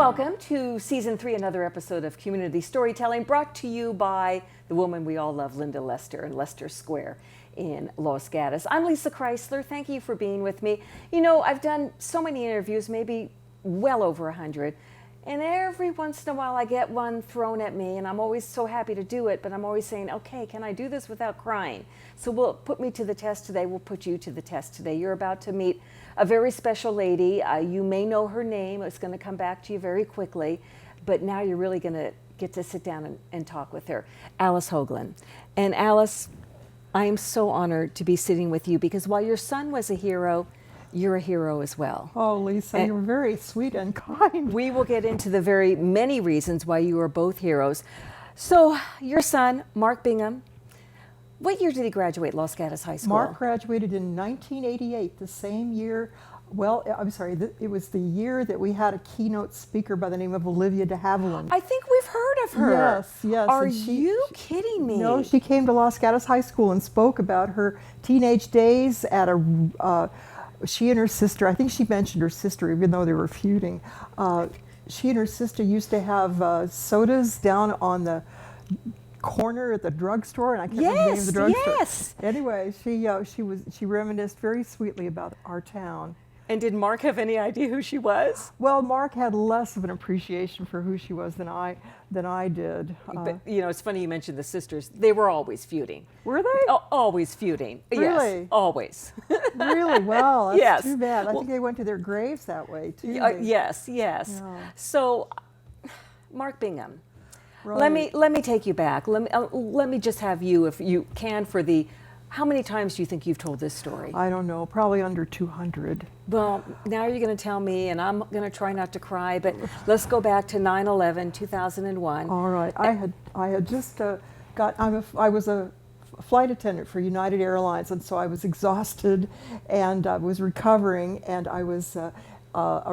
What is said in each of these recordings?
Welcome to Season 3, another episode of Community Storytelling, brought to you by the woman we all love, Linda Lester, in Leicester Square in Los Gatos. I'm Lissa Kreisler. Thank you for being with me. You know, I've done so many interviews, maybe well over 100, and every once in a while I get one thrown at me, and I'm always so happy to do it, but I'm always saying, okay, can I do this without crying? So we'll put me to the test today. We'll put you to the test today. You're about to meet a very special lady. You may know her name. It's going to come back to you very quickly, but now you're really going to get to sit down and talk with her. Alice Hoglan. And Alice, I am so honored to be sitting with you because while your son was a hero, you're a hero as well. Oh, Lisa, you're very sweet and kind. We will get into the very many reasons why you are both heroes. So your son, Mark Bingham, what year did he graduate Los Gatos High School? Mark graduated in 1988, the same year. Well, I'm sorry, it was the year that we had a keynote speaker by the name of Olivia de Havilland. I think we've heard of her. Yes, yes. Are you kidding me? No, she came to Los Gatos High School and spoke about her teenage days at she and her sister, I think she mentioned her sister even though they were feuding. She and her sister used to have sodas down on the corner at the drugstore, and I can't remember the name of the drugstore. Yes. Anyway, she reminisced very sweetly about our town. And did Mark have any idea who she was? Well, Mark had less of an appreciation for who she was than I did. But, you know, it's funny you mentioned the sisters. They were always feuding. Were they? Oh, always feuding. Really? Yes, always. Really? Well, that's Yes. too bad. I Well, think they went to their graves that way, too. Yes. Yeah. So, Mark Bingham. Right. Let me take you back. Let me just have you, if you can, for the. How many times do you think you've told this story? I don't know, probably under 200. Well, now you're going to tell me, and I'm going to try not to cry, but let's go back to 9/11, 2001. All right. I had just I was a flight attendant for United Airlines, and so I was exhausted, and I was recovering, and I was a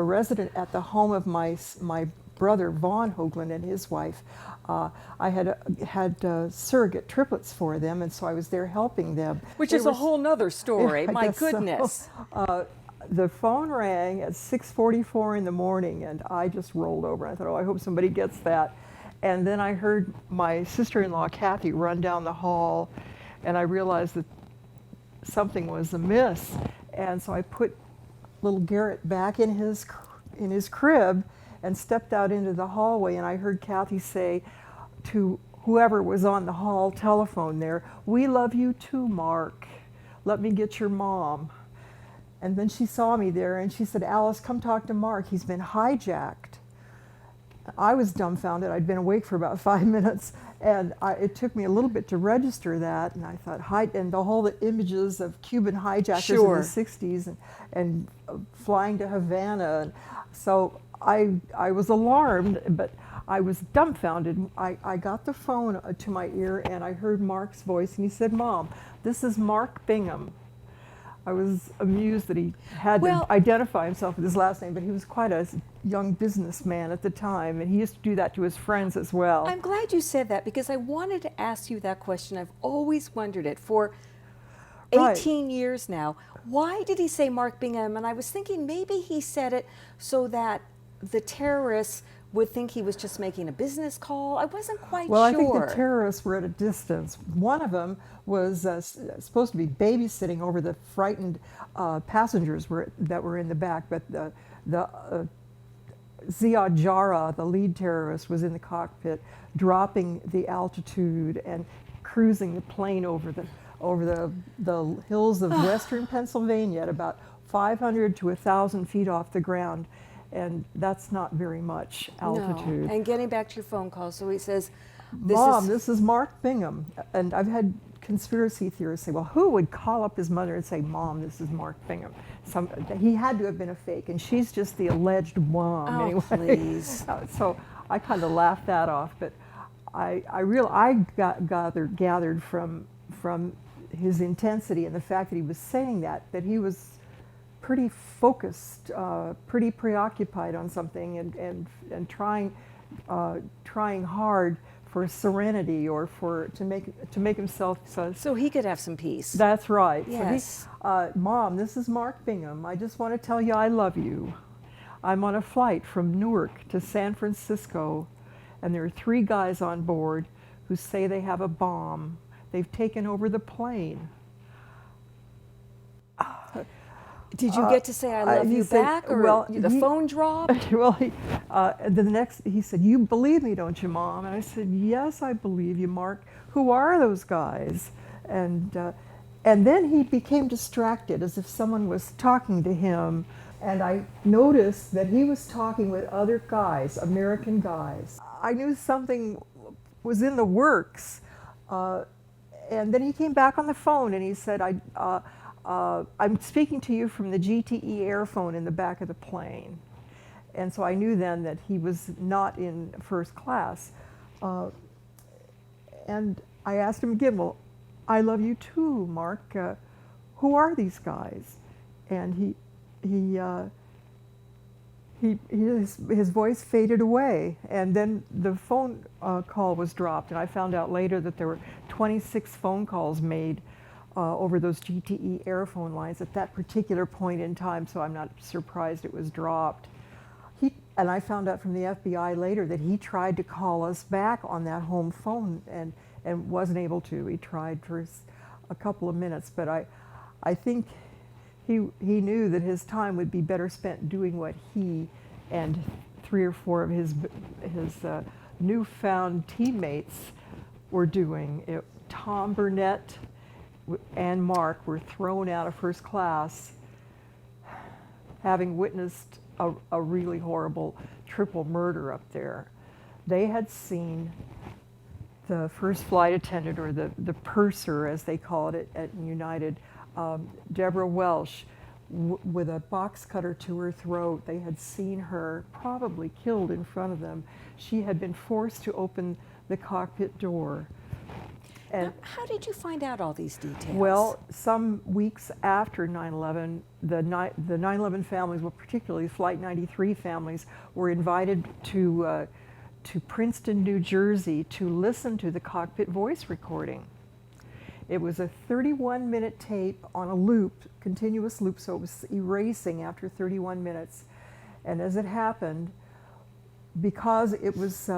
resident at the home of my brother Vaughn Hoglan and his wife. I had surrogate triplets for them, and so I was there helping them. Which is a whole nother story. My goodness. So. The phone rang at 6:44 in the morning, and I just rolled over. I thought, oh, I hope somebody gets that. And then I heard my sister-in-law, Kathy, run down the hall, and I realized that something was amiss. And so I put little Garrett back in his crib and stepped out into the hallway, and I heard Kathy say to whoever was on the hall telephone there, "We love you too, Mark. Let me get your mom." And then she saw me there, and she said, "Alice, come talk to Mark. He's been hijacked." I was dumbfounded. I'd been awake for about 5 minutes, and it took me a little bit to register that, and I thought, and the whole images of Cuban hijackers Sure. in the 60s and flying to Havana. And so I was alarmed, but I was dumbfounded. I got the phone to my ear, and I heard Mark's voice, and he said, "Mom, this is Mark Bingham." I was amused that he had to identify himself with his last name, but he was quite a young businessman at the time, and he used to do that to his friends as well. I'm glad you said that because I wanted to ask you that question. I've always wondered it for 18 years now. Why did he say Mark Bingham? And I was thinking maybe he said it so that the terrorists would think he was just making a business call. I wasn't quite Well, sure. I think the terrorists were at a distance. One of them was supposed to be babysitting over the frightened passengers that were in the back, but the Ziad Jarrah, the lead terrorist, was in the cockpit, dropping the altitude and cruising the plane over the hills of western Pennsylvania at about 500 to 1,000 feet off the ground. And that's not very much altitude. No. And getting back to your phone call, so he says, "Mom, this is Mark Bingham." And I've had conspiracy theorists say, well, who would call up his mother and say, "Mom, this is Mark Bingham"? He had to have been a fake, and she's just the alleged mom anyway. Please. So I kind of laughed that off, but I gathered from his intensity and the fact that he was saying that he was pretty focused, pretty preoccupied on something, and trying hard for serenity or to make himself so he could have some peace. That's right. Yes. So Mom, this is Mark Bingham. I just want to tell you I love you. I'm on a flight from Newark to San Francisco, and there are 3 guys on board who say they have a bomb. They've taken over the plane. Did you get to say I love you said, back, or well, the phone dropped? Well, he said, "You believe me, don't you, Mom?" And I said, "Yes, I believe you, Mark. Who are those guys?" And then he became distracted, as if someone was talking to him. And I noticed that he was talking with other guys, American guys. I knew something was in the works. And then he came back on the phone and he said, I'm speaking to you from the GTE airphone in the back of the plane. And so I knew then that he was not in first class. And I asked him again, well, I love you too, Mark. Who are these guys? And his voice faded away, and then the phone call was dropped, and I found out later that there were 26 phone calls made over those GTE airphone lines at that particular point in time, so I'm not surprised it was dropped. And I found out from the FBI later that he tried to call us back on that home phone and wasn't able to. He tried for a couple of minutes, but I think he knew that his time would be better spent doing what he and 3 or 4 of his newfound teammates were doing. Tom Burnett and Mark were thrown out of first class, having witnessed a really horrible triple murder up there. They had seen the first flight attendant, or the purser as they called it at United, Deborah Welsh, with a box cutter to her throat. They had seen her probably killed in front of them. She had been forced to open the cockpit door. And now, how did you find out all these details? Well, some weeks after 9/11, the 9/11 families, well, particularly Flight 93 families, were invited to Princeton, New Jersey, to listen to the cockpit voice recording. It was a 31-minute tape on a loop, continuous loop, so it was erasing after 31 minutes. And as it happened, because it was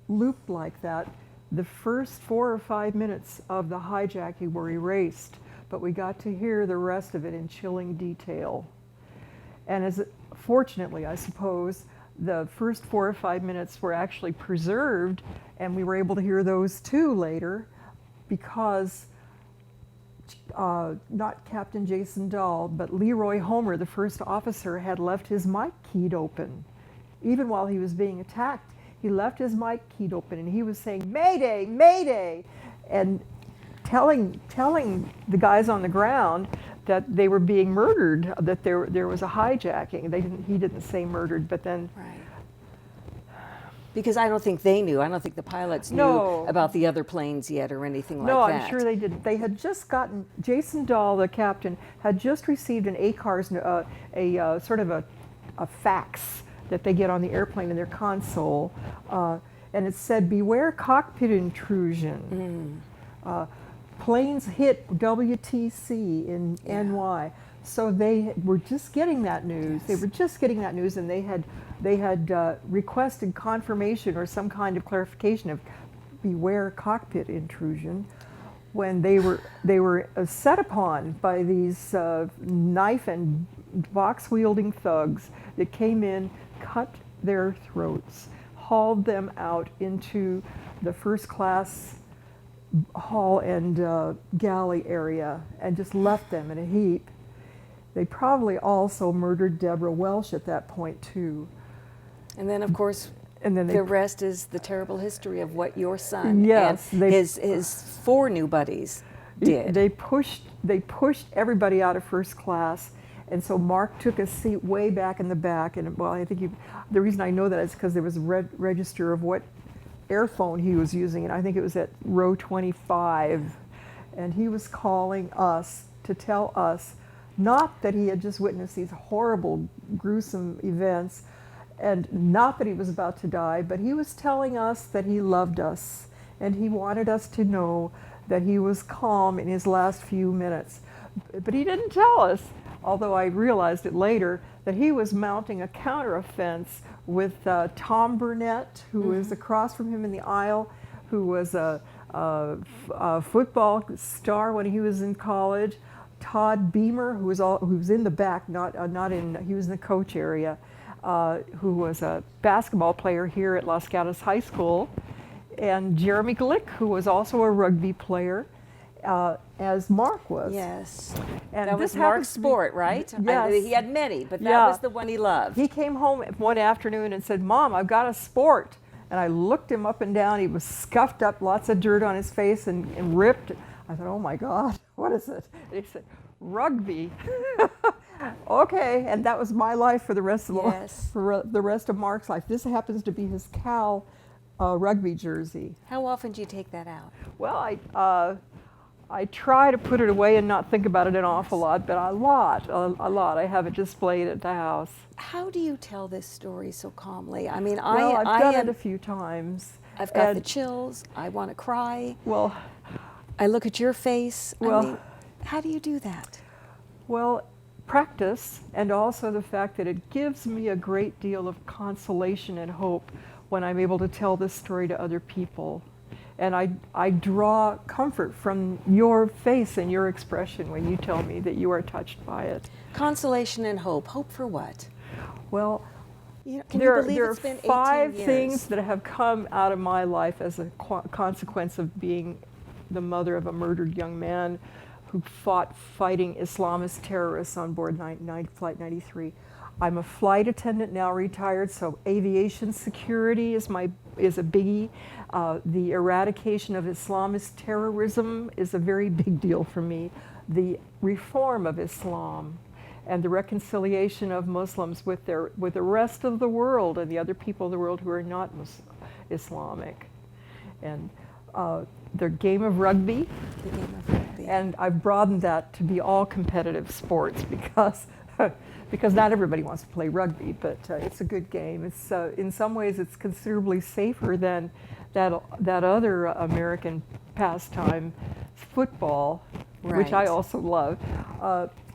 looped like that, the first 4 or 5 minutes of the hijacking were erased, but we got to hear the rest of it in chilling detail. And fortunately, I suppose, the first 4 or 5 minutes were actually preserved, and we were able to hear those too later, because not Captain Jason Dahl, but Leroy Homer, the first officer, had left his mic keyed open. Even while he was being attacked, he left his mic keyed open, and he was saying, "Mayday, Mayday," and telling the guys on the ground that they were being murdered, that there was a hijacking. He didn't say murdered, but then. Right. Because I don't think they knew. I don't think the pilots knew about the other planes yet or anything like that. No, I'm sure they didn't. They had just gotten, Jason Dahl, the captain, had just received an ACARS, sort of a fax that they get on the airplane in their console, and it said, "Beware cockpit intrusion. Planes hit WTC in NY." So they were just getting that news. Yes. They were just getting that news, and they had requested confirmation or some kind of clarification of beware cockpit intrusion, when they were set upon by these knife and box wielding thugs that came in, cut their throats, hauled them out into the first class hall and galley area, and just left them in a heap. They probably also murdered Deborah Welsh at that point too. And then, of course, the rest is the terrible history of what your son and his 4 new buddies did. They pushed everybody out of first class, and so Mark took a seat way back in the back. And well, I think the reason I know that is because there was a register of what airphone he was using, and I think it was at row 25. And he was calling us to tell us not that he had just witnessed these horrible, gruesome events, and not that he was about to die, but he was telling us that he loved us, and he wanted us to know that he was calm in his last few minutes. But he didn't tell us although I realized it later, that he was mounting a counteroffense with Tom Burnett, who was across from him in the aisle, who was a football star when he was in college. Todd Beamer, who was in the back, not in, he was in the coach area, who was a basketball player here at Los Gatos High School, and Jeremy Glick, who was also a rugby player, as Mark was. Yes. And that was Mark's sport, right? Yes. He had many, but that was the one he loved. He came home one afternoon and said, "Mom, I've got a sport." And I looked him up and down. He was scuffed up, lots of dirt on his face and ripped. I thought, "Oh my God, what is it?" And he said, "Rugby." Okay, and that was my life for the rest of for the rest of Mark's life. This happens to be his Cal rugby jersey. How often do you take that out? Well, I try to put it away and not think about it an awful lot, but a lot. I have it displayed at the house. How do you tell this story so calmly? I mean, I've done it a few times. I've got the chills. I want to cry. Well, I look at your face. Well, I mean, how do you do that? Well, practice, and also the fact that it gives me a great deal of consolation and hope when I'm able to tell this story to other people. And I draw comfort from your face and your expression when you tell me that you are touched by it. Consolation and hope. Hope for what? Well, there are 5 things that have come out of my life as a consequence of being the mother of a murdered young man who fought fighting Islamist terrorists on board Flight 93. I'm a flight attendant now, retired, so aviation security is a biggie. The eradication of Islamist terrorism is a very big deal for me. The reform of Islam and the reconciliation of Muslims with the rest of the world and the other people of the world who are not Islamic. And the game of rugby. The game of rugby. And I've broadened that to be all competitive sports because not everybody wants to play rugby, but it's a good game. It's in some ways it's considerably safer than that other American pastime, football, which I also love.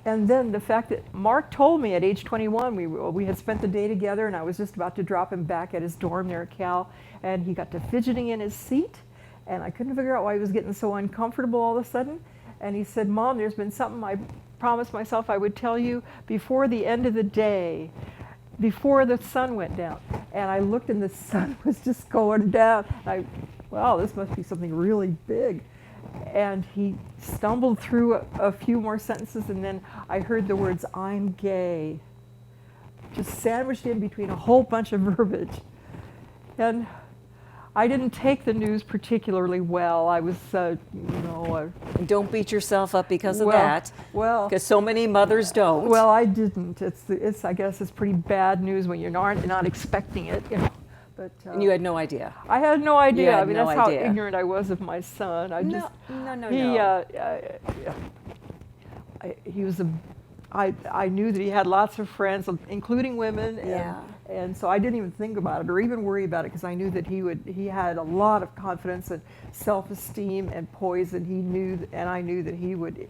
And then the fact that Mark told me at age 21, we had spent the day together, and I was just about to drop him back at his dorm there at Cal, and he got to fidgeting in his seat, and I couldn't figure out why he was getting so uncomfortable all of a sudden. And he said, "Mom, there's been something I promised myself I would tell you before the end of the day, before the sun went down." And I looked, and the sun was just going down. Wow, this must be something really big. And he stumbled through a few more sentences, and then I heard the words, "I'm gay," just sandwiched in between a whole bunch of verbiage. And I didn't take the news particularly well. I was, And don't beat yourself up because of that. Well, because so many mothers don't. Well, I didn't. I guess it's pretty bad news when you're not expecting it, But and you had no idea. I had no idea. I mean, no that's how idea. ignorant I was of my son. He was I knew that he had lots of friends, including women, and so I didn't even think about it or even worry about it because I knew that he had a lot of confidence and self-esteem and poise, and I knew that he would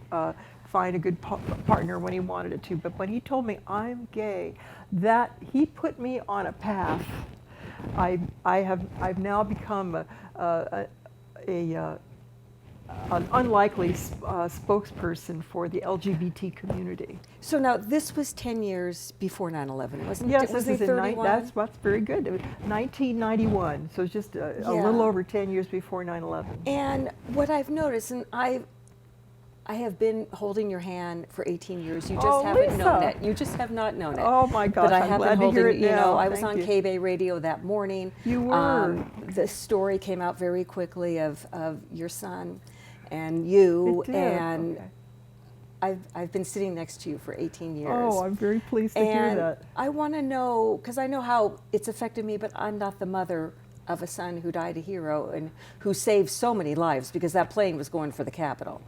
find a good partner when he wanted it to. But when he told me I'm gay, that he put me on a path. I've now become an unlikely spokesperson for the LGBT community. So now this was 10 years before 9/11, wasn't it? Yes, was this is that's very good. It was 1991, so it's just a little over 10 years before 9/11. And what I've noticed, and I have been holding your hand for 18 years. You just haven't Lissa. known it. You just have not known it. Oh my gosh, but I I'm have glad been to holding hear it now. I was Thank on you. K-Bay radio that morning. You were. The story came out very quickly of your son and you. It did. And okay. I've been sitting next to you for 18 years. Oh, I'm very pleased to hear that. I want to know, because I know how it's affected me, but I'm not the mother of a son who died a hero and who saved so many lives, because that plane was going for the Capitol.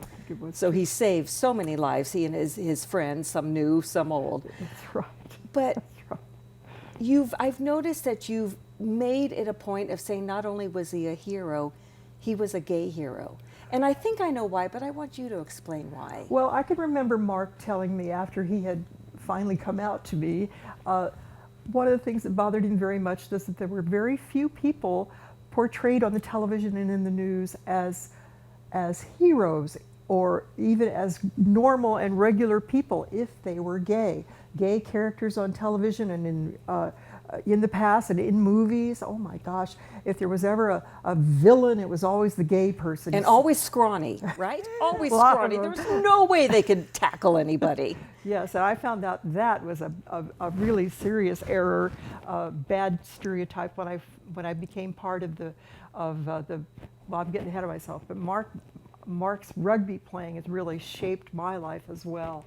So he saved so many lives, he and his friends, some new, some old. That's right. But That's right. I've noticed that you've made it a point of saying not only was he a hero, he was a gay hero. And I think I know why, but I want you to explain why. Well, I can remember Mark telling me after he had finally come out to me, one of the things that bothered him very much was that there were very few people portrayed on the television and in the news as heroes or even as normal and regular people if they were gay. Gay characters on television and in the past and in movies, oh my gosh, if there was ever a villain, it was always the gay person. And always scrawny, right? Always A lot of scrawny. them. There was no way they could tackle anybody. Yes, and I found out that was a really serious error, bad stereotype when I became part of the well, I'm getting ahead of myself, but Mark's rugby playing has really shaped my life as well.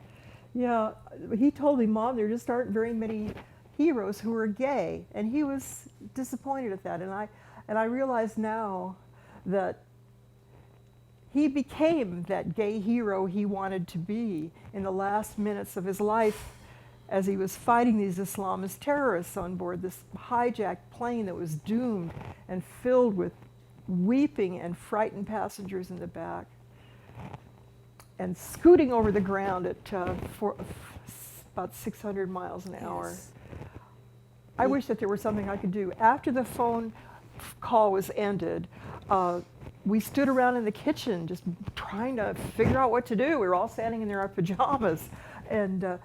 Yeah, he told me, Mom, there just aren't very many heroes who are gay, and he was disappointed at that. And I realize now that he became that gay hero he wanted to be in the last minutes of his life as he was fighting these Islamist terrorists on board this hijacked plane that was doomed and filled with weeping and frightened passengers in the back, and scooting over the ground at about 600 miles an hour. Yes. I wish that there was something I could do. After the phone call was ended, we stood around in the kitchen just trying to figure out what to do. We were all standing in our pajamas. And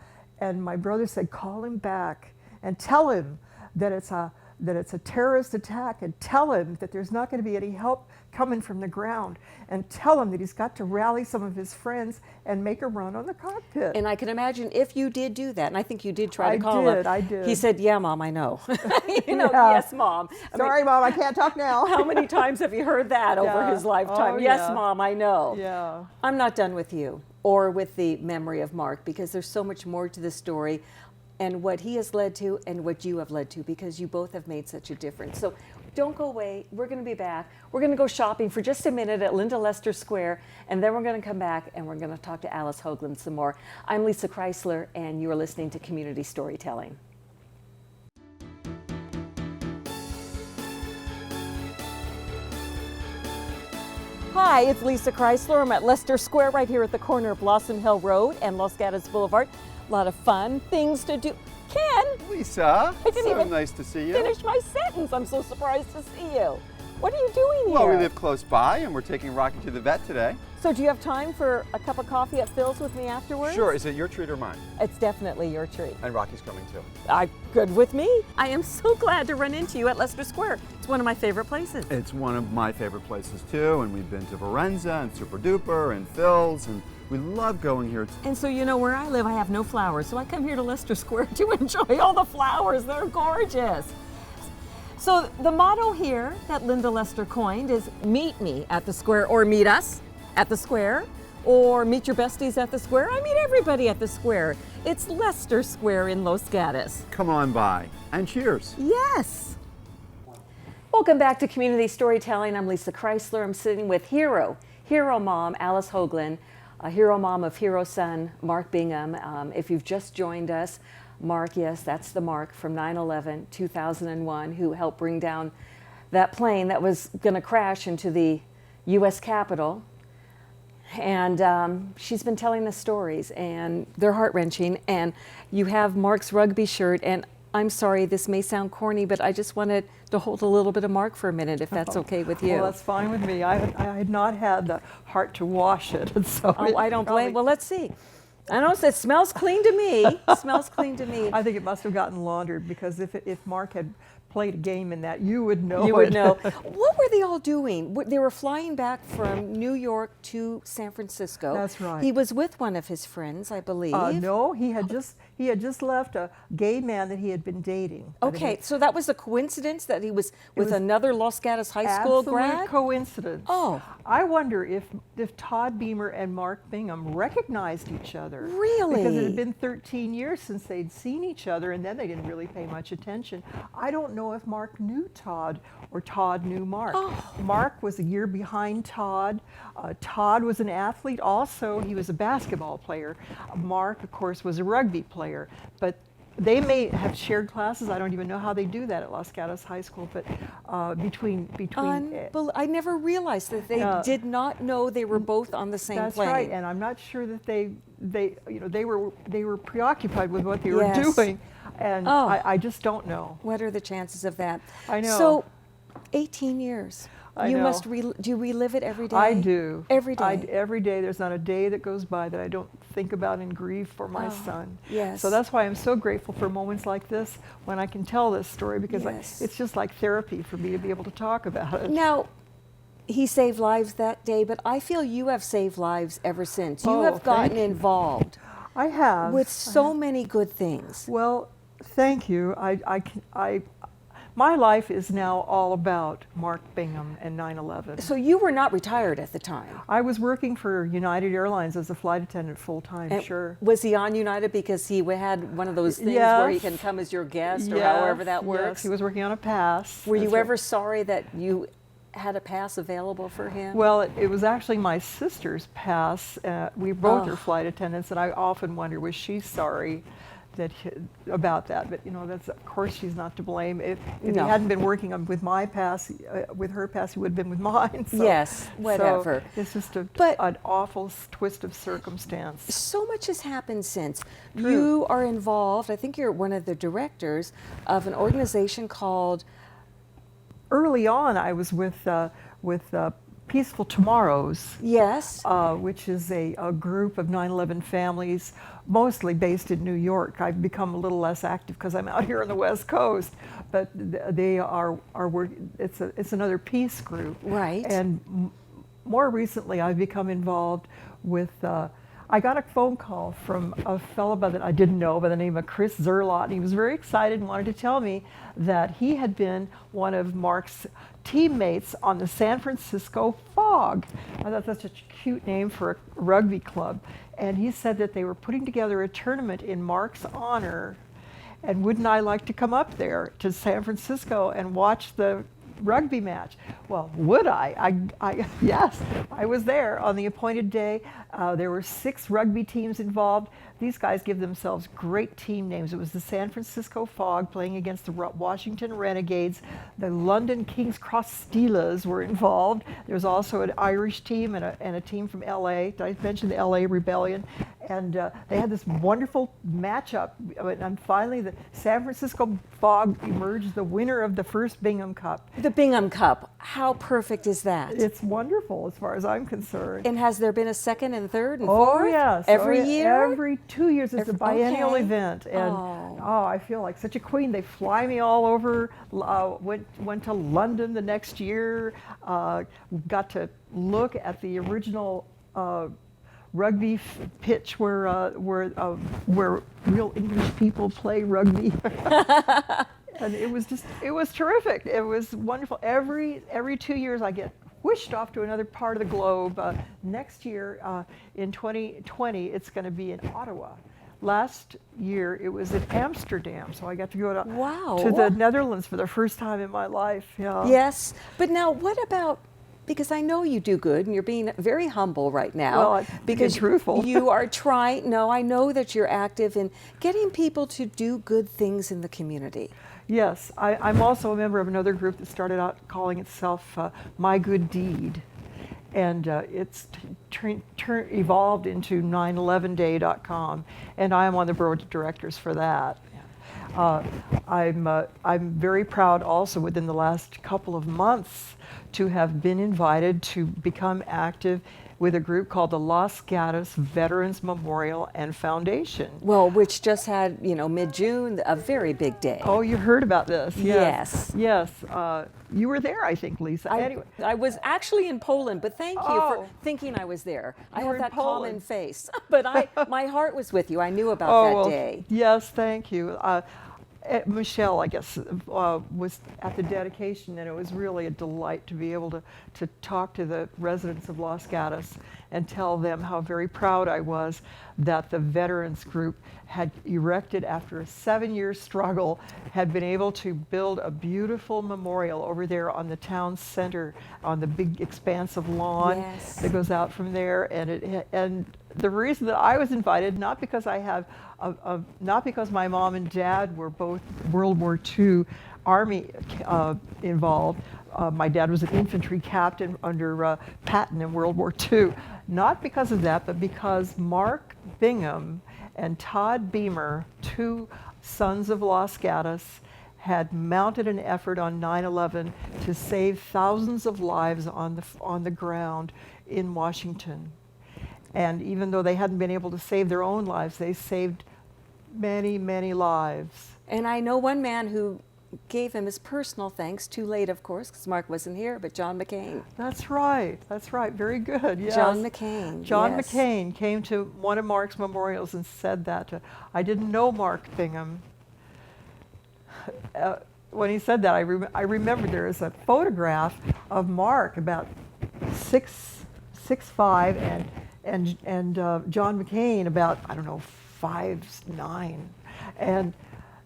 my brother said, call him back and tell him that it's a terrorist attack, and tell him that there's not going to be any help coming from the ground, and tell him that he's got to rally some of his friends and make a run on the cockpit. And I can imagine if you did do that, and I think you did try to call him. I did. He said, yeah, Mom, I know. Yeah. Yes, Mom. Sorry, Mom, I can't talk now. How many times have you heard that over his lifetime? Oh, Yes, yeah. Mom, I know. Yeah. I'm not done with you or with the memory of Mark, because there's so much more to the story and what he has led to and what you have led to, because you both have made such a difference. So don't go away. We're going to be back. We're going to go shopping for just a minute at Linda Lester Square, and then we're going to come back and we're going to talk to Alice Hoglan some more. I'm Lissa Kreisler, and you are listening to Community Storytelling. Hi, it's Lissa Kreisler. I'm at Lester Square right here at the corner of Blossom Hill Road and Los Gatos Boulevard. A lot of fun things to do. Ken, Lisa, I didn't so even nice to see you. finish my sentence. I'm so surprised to see you. What are you doing here? Well, we live close by, and we're taking Rocky to the vet today. So do you have time for a cup of coffee at Phil's with me afterwards? Sure. Is it your treat or mine? It's definitely your treat. And Rocky's coming too. Good with me. I am so glad to run into you at Lester Square. It's one of my favorite places. It's one of my favorite places too, and we've been to Varenza and Super Duper and Phil's, and we love going here. And so, you know, where I live, I have no flowers, so I come here to Lester Square to enjoy all the flowers. They're gorgeous. So the motto here that Linda Lester coined is meet me at the square, or meet us at the square, or meet your besties at the square. I meet everybody at the square. It's Lester Square in Los Gatos. Come on by, and cheers. Yes. Welcome back to Community Storytelling. I'm Lissa Kreisler. I'm sitting with hero mom, Alice Hoglan, a hero mom of hero son, Mark Bingham. If you've just joined us, Mark, yes, that's the Mark from 9/11, 2001, who helped bring down that plane that was going to crash into the U.S. Capitol. And she's been telling us stories, and they're heart-wrenching. And you have Mark's rugby shirt, and I'm sorry, this may sound corny, but I just wanted to hold a little bit of Mark for a minute, if that's okay with you. Well, that's fine with me. I had not had the heart to wash it, and so Oh, I don't blame. Well, let's see. I know it smells clean to me. It smells clean to me. I think it must have gotten laundered, because if Mark had played a game in that, you would know. You would know. What were they all doing? They were flying back from New York to San Francisco. That's right. He was with one of his friends, I believe. No, he had just left a gay man that he had been dating. Okay, so that was a coincidence that he was with another Los Gatos High School grad? Absolute coincidence. Oh. I wonder if Todd Beamer and Mark Bingham recognized each other. Really? Because it had been 13 years since they'd seen each other, and then they didn't really pay much attention. I don't know if Mark knew Todd or Todd knew Mark. Oh. Mark was a year behind Todd. Todd was an athlete also. He was a basketball player. Mark, of course, was a rugby player. But they may have shared classes. I don't even know how they do that at Los Gatos High School, but between I never realized that they did not know they were both on the same that's plane. right, and I'm not sure that they were preoccupied with what they were Yes. doing, and I just don't know. What are the chances of that? I know. So, 18 years. I You know. must do you relive it every day? I do. Every day. Every day. There's not a day that goes by that I don't think about and grieve for my son. Yes. So that's why I'm so grateful for moments like this when I can tell this story, because Yes. it's just like therapy for me to be able to talk about it. Now, he saved lives that day, but I feel you have saved lives ever since. You Oh, have gotten thank you. involved I have. with so many good things. Well, thank you. My life is now all about Mark Bingham and 9/11. So you were not retired at the time. I was working for United Airlines as a flight attendant full time, And sure. Was he on United because he had one of those things where he Yes. can come as your guest or Yes, however that yes, works? he was working on a pass. Were you That's right. ever sorry that you had a pass available for him? Well, it was actually my sister's pass. We both Oh. are flight attendants, and I often wonder, was she sorry about that? But that's, of course, she's not to blame. If No. he hadn't been working with my pass, with her pass, he would have been with mine. So, Yes, whatever. So it's just But- an awful twist of circumstance. So much has happened since. True. You are involved, I think you're one of the directors of an organization called Early on, I was with Peaceful Tomorrows, Yes. which is a group of 9/11 families, mostly based in New York. I've become a little less active because I'm out here on the West Coast, but they are it's another peace group. Right. And more recently, I've become involved with. I got a phone call from a fellow that I didn't know by the name of Chris Zerlot, and he was very excited and wanted to tell me that he had been one of Mark's teammates on the San Francisco Fog. I thought that's such a cute name for a rugby club. And he said that they were putting together a tournament in Mark's honor, and wouldn't I like to come up there to San Francisco and watch the rugby match? Well, would I? Yes, I was there on the appointed day. There were 6 rugby teams involved. These guys give themselves great team names. It was the San Francisco Fog playing against the Washington Renegades. The London King's Cross Steelers were involved. There was also an Irish team and a team from LA. Did I mention the LA Rebellion? And they had this wonderful matchup. And finally, the San Francisco Fog emerged the winner of the first Bingham Cup. The Bingham Cup. How perfect is that? It's wonderful as far as I'm concerned. And has there been a second and third and Oh, fourth? yes. Every Oh, year? Every 2 years. It's a biennial okay. event. And I feel like such a queen. They fly me all over. Went to London the next year. Got to look at the original rugby pitch where real English people play rugby. And it was terrific. It was wonderful. Every 2 years I get whished off to another part of the globe. Next year, in 2020, it's going to be in Ottawa. Last year, it was in Amsterdam, so I got to go to the Netherlands for the first time in my life. Yeah. Yes, but now what about, because I know you do good and you're being very humble right now. Well, I'm because being truthful. You are trying, no, I know that you're active in getting people to do good things in the community. Yes, I'm also a member of another group that started out calling itself My Good Deed. And it's evolved into 911day.com, and I am on the board of directors for that. I'm very proud also within the last couple of months to have been invited to become active with a group called the Los Gatos Veterans Memorial and Foundation. Well, which just had, mid-June, a very big day. Oh, you heard about this? Yes. Yes. You were there, I think, Lisa. Anyway. I was actually in Poland, but thank you for Oh. thinking I was there. I You were have in that common Poland. face, but my heart was with you. I knew about that day. Yes, thank you. Michelle, I guess, was at the dedication, and it was really a delight to be able to talk to the residents of Los Gatos and tell them how very proud I was that the veterans group had erected, after a 7-year struggle, had been able to build a beautiful memorial over there on the town center, on the big expanse of lawn Yes. that goes out from there, and the reason that I was invited, not because I have, not because my mom and dad were both World War II Army involved. My dad was an infantry captain under Patton in World War II. Not because of that, but because Mark Bingham and Todd Beamer, two sons of Los Gatos, had mounted an effort on 9/11 to save thousands of lives on the ground in Washington. And even though they hadn't been able to save their own lives, they saved many, many lives. And I know one man who gave him his personal thanks, too late, of course, because Mark wasn't here, but John McCain. That's right. Very good. Yes. John McCain. John yes. McCain came to one of Mark's memorials and said that. I didn't know Mark Bingham. When he said that, I remember there is a photograph of Mark about 6'5", and John McCain about, I don't know, 5'9", and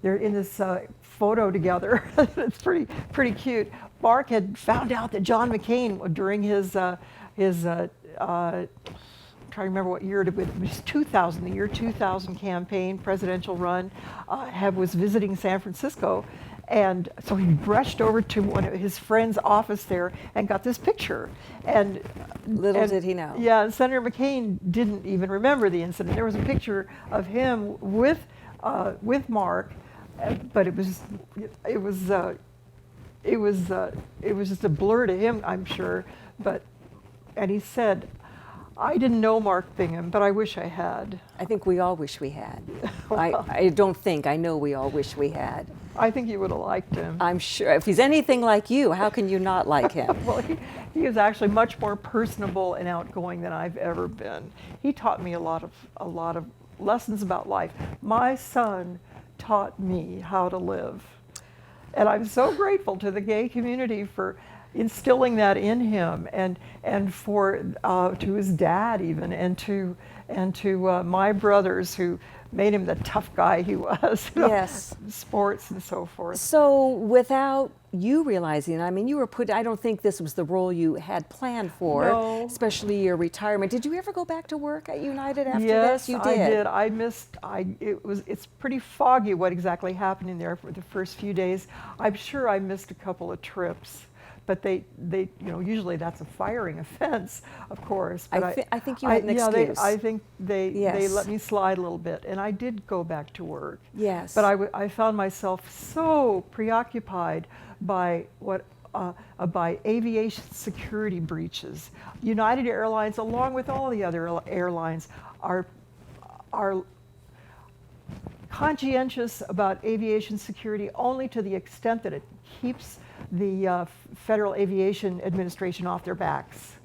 they're in this photo together. It's pretty cute. Mark had found out that John McCain, during his trying to remember what year it was, 2000, the year 2000 campaign, presidential run, was visiting San Francisco. And so he rushed over to one of his friend's office there and got this picture. And little did he know. Yeah, and Senator McCain didn't even remember the incident. There was a picture of him with Mark, but it was just a blur to him, I'm sure. And he said, "I didn't know Mark Bingham, but I wish I had." I think we all wish we had. I know we all wish we had. I think you would have liked him. I'm sure. If he's anything like you, how can you not like him? Well, he is actually much more personable and outgoing than I've ever been. He taught me a lot of lessons about life. My son taught me how to live. And I'm so grateful to the gay community for instilling that in him, and for to his dad even, and to my brothers who made him the tough guy he was. Yes. Sports and so forth. So without you realizing, I mean, you were I don't think this was the role you had planned for, No. Especially your retirement. Did you ever go back to work at United after Yes, this? You did. I did. It's pretty foggy what exactly happened in there for the first few days. I'm sure I missed a couple of trips. But they usually that's a firing offense, of course. But I think you had an excuse. I think they Yes. let me slide a little bit, and I did go back to work. Yes. But I found myself so preoccupied by by aviation security breaches. United Airlines, along with all the other airlines, are conscientious about aviation security only to the extent that it keeps the Federal Aviation Administration off their backs.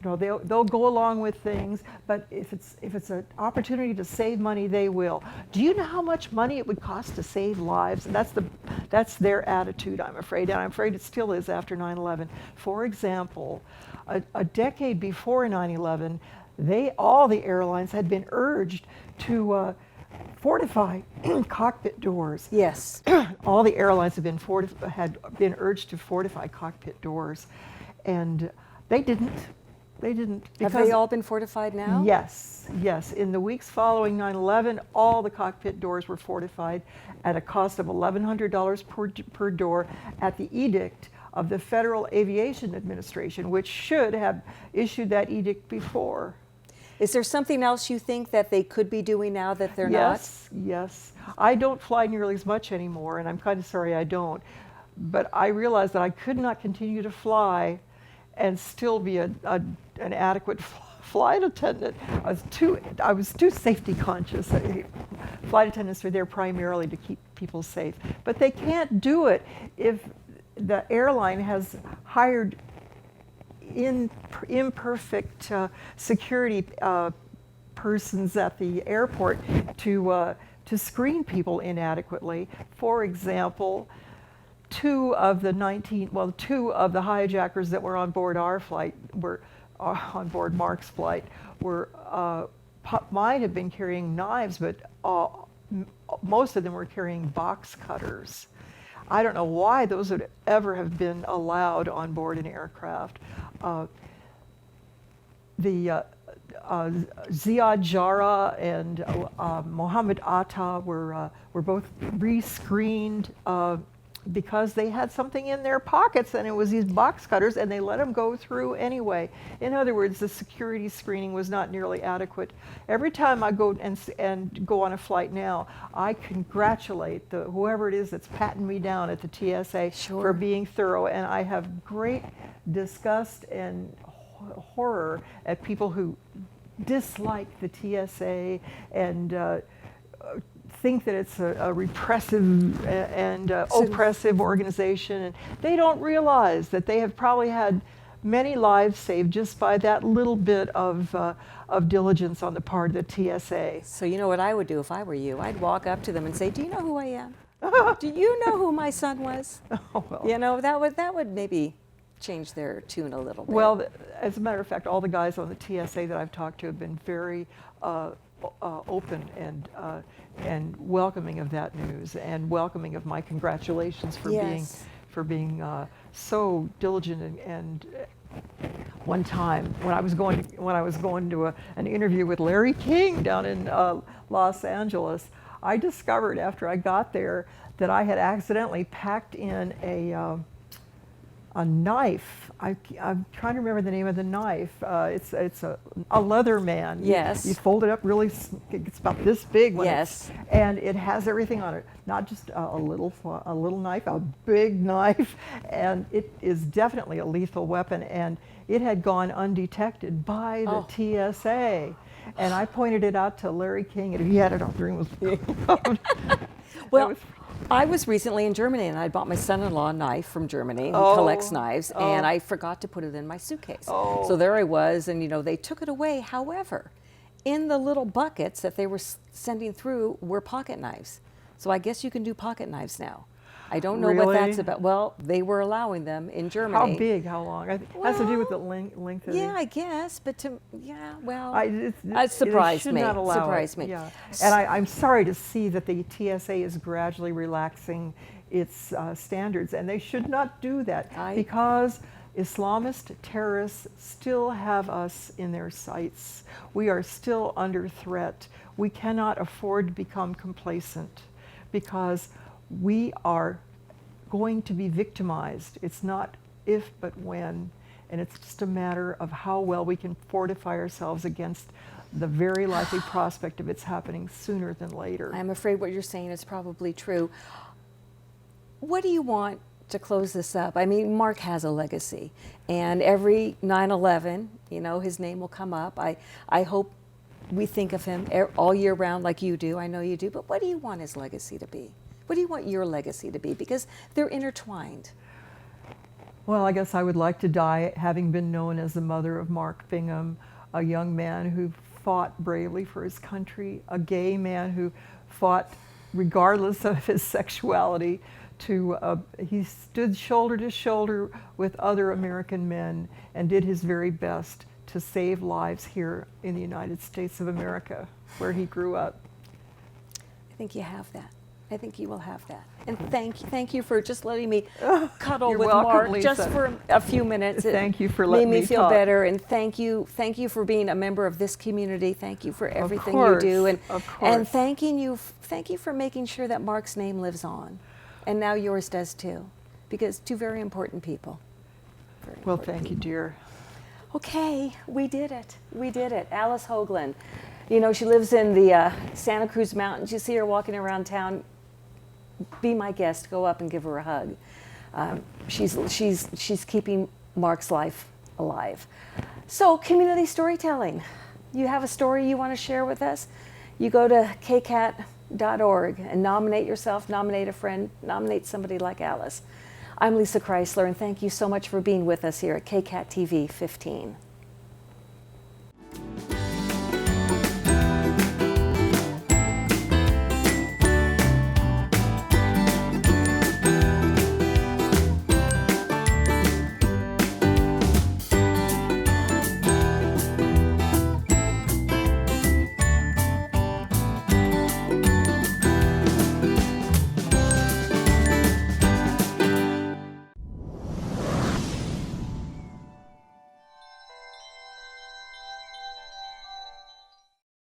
They'll go along with things, but if it's an opportunity to save money, they will. Do you know how much money it would cost to save lives? And that's their attitude, I'm afraid, and I'm afraid it still is after 9/11. For example, a decade before 9/11, all the airlines had been urged to fortify cockpit doors. Yes. All the airlines had been urged to fortify cockpit doors, and they didn't. Have they all been fortified now? Yes. In the weeks following 9/11, all the cockpit doors were fortified at a cost of $1,100 per door at the edict of the Federal Aviation Administration, which should have issued that edict before. Is there something else you think that they could be doing now that they're not? Yes. I don't fly nearly as much anymore, and I'm kind of sorry I don't. But I realized that I could not continue to fly and still be an adequate flight attendant. I was too safety conscious. Flight attendants are there primarily to keep people safe. But they can't do it if the airline has hired imperfect security persons at the airport to screen people inadequately. For example, two of the hijackers that were on board our flight on board Mark's flight might have been carrying knives, but most of them were carrying box cutters. I don't know why those would ever have been allowed on board an aircraft. Ziad Jarrah and Mohammed Atta were both re-screened because they had something in their pockets, and it was these box cutters, and they let them go through anyway. In other words, the security screening was not nearly adequate. Every time I go and go on a flight now, I congratulate whoever it is that's patting me down at the TSA for being thorough, and I have great disgust and horror at people who dislike the TSA and think that it's a repressive and oppressive organization, and they don't realize that they have probably had many lives saved just by that little bit of diligence on the part of the TSA. So you know what I would do if I were you? I'd walk up to them and say, "Do you know who I am? Do you know who my son was?" Oh, well. You know, that would maybe change their tune a little bit. Well, as a matter of fact, all the guys on the TSA that I've talked to have been very open and welcoming of that news, and welcoming of my congratulations for being so diligent. And one time when I was going to an interview with Larry King down in Los Angeles, I discovered after I got there that I had accidentally packed in a knife. I'm trying to remember the name of the knife. It's a Leatherman. Yes. You fold it up really. It's about this big. And it has everything on it. Not just a little knife, a big knife, and it is definitely a lethal weapon. And it had gone undetected by the TSA. And I pointed it out to Larry King, and he had it off the room. Well, I was recently in Germany, and I bought my son-in-law a knife from Germany. He collects knives, and I forgot to put it in my suitcase. So there I was, and you know, they took it away. However, in the little buckets that they were sending through were pocket knives. So I guess you can do pocket knives now. I don't know what that's about. Well, they were allowing them in Germany. How big? How long? It has to do with the length of I guess, but well, it surprised me. Surprised me. Yeah. And I'm sorry to see that the TSA is gradually relaxing its standards, and they should not do that because Islamist terrorists still have us in their sights. We are still under threat. We cannot afford to become complacent because we are going to be victimized. It's not if, but when. And it's just a matter of how well we can fortify ourselves against the very likely prospect of it's happening sooner than later. I'm afraid what you're saying is probably true. What do you want to close this up? I mean, Mark has a legacy, and every 9/11, you know, his name will come up. I hope we think of him all year round like you do. I know you do, but what do you want his legacy to be? What do you want your legacy to be? Because they're intertwined. Well, I guess I would like to die having been known as the mother of Mark Bingham, a young man who fought bravely for his country, a gay man who fought regardless of his sexuality. He stood shoulder to shoulder with other American men and did his very best to save lives here in the United States of America, where he grew up. I think you have that. I think you will have that. And thank you for just letting me cuddle with welcome, Mark Lisa. just for a few minutes. Thank you for letting me me feel talk. better, and thank you for being a member of this community. Thank you for everything you do, and thank you for making sure that Mark's name lives on, and now yours does too, because two very important people. Well, thank you, dear. Okay, we did it. We did it. Alice Hoglan. You know, she lives in the Santa Cruz Mountains. You see her walking around town. Be my guest. Go up and give her a hug. She's keeping Mark's life alive. So, community storytelling. You have a story you want to share with us? You go to KCAT.org and nominate yourself, nominate a friend, nominate somebody like Alice. I'm Lissa Kreisler, and thank you so much for being with us here at KCAT TV 15.